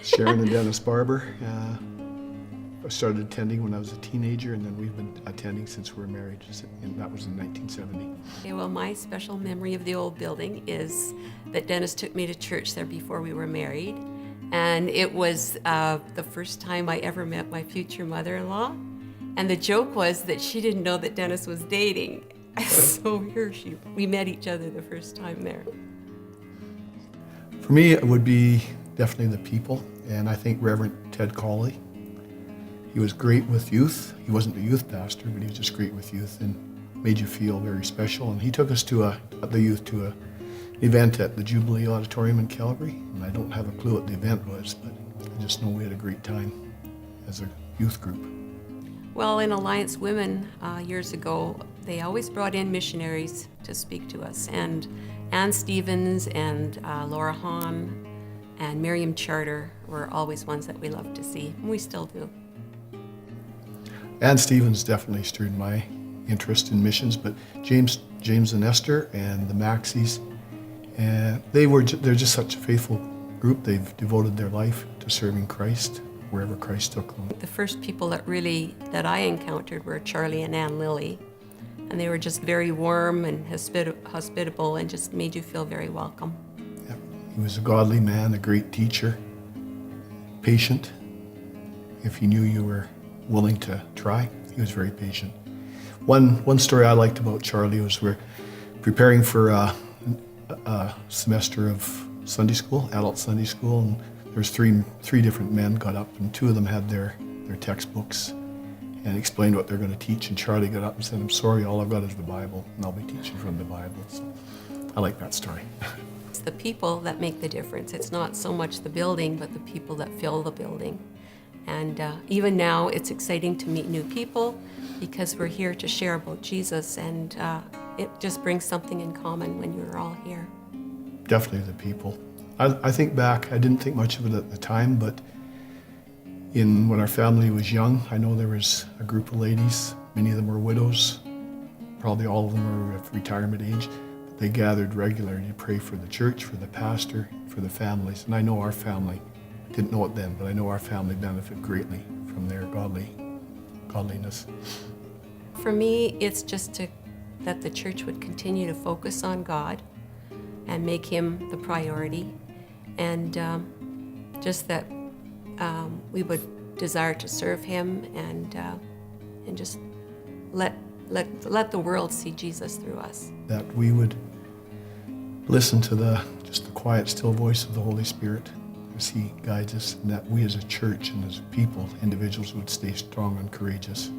Sharon and Dennis Barbour. I started attending when I was a teenager, and then we've been attending since we were married, and that was in 1970. Okay, well, my special memory of the old building is that Dennis took me to church there before we were married, and it was the first time I ever met my future mother-in-law, and the joke was that she didn't know that Dennis was dating. So we met each other the first time there. For me, it would be definitely the people, and I think Reverend Ted Cawley. He was great with youth. He wasn't a youth pastor, but he was just great with youth and made you feel very special. And he took us to an event at the Jubilee Auditorium in Calgary. And I don't have a clue what the event was, but I just know we had a great time as a youth group. Well, in Alliance Women years ago, they always brought in missionaries to speak to us. And Ann Stevens and Laura Hahn and Miriam Charter were always ones that we loved to see, and we still do. Ann Stevens definitely stirred my interest in missions, but James and Esther and the Maxies, and they're just such a faithful group. They've devoted their life to serving Christ wherever Christ took them. The first people that I encountered were Charlie and Ann Lilly, and they were just very warm and hospitable and just made you feel very welcome. Yeah. He was a godly man, a great teacher, patient. If he knew you were willing to try, he was very patient. One story I liked about Charlie was we're preparing for a semester of Sunday school, adult Sunday school, and there's three different men got up, and two of them had their textbooks and explained what they're going to teach, and Charlie got up and said, "I'm sorry, all I've got is the Bible, and I'll be teaching from the Bible." So I like that story. It's the people that make the difference. It's not so much the building, but the people that fill the building. And even now, it's exciting to meet new people because we're here to share about Jesus, and it just brings something in common when you're all here. Definitely the people. I think back, I didn't think much of it at the time, but when our family was young, I know there was a group of ladies, many of them were widows, probably all of them were of retirement age, but they gathered regularly to pray for the church, for the pastor, for the families, and I know our family, didn't know it then, but I know our family benefited greatly from their godliness. For me, it's just that the church would continue to focus on God and make Him the priority, and just that we would desire to serve Him and just let the world see Jesus through us. That we would listen to the quiet, still voice of the Holy Spirit as He guides us, and that we as a church and as people, individuals, would stay strong and courageous.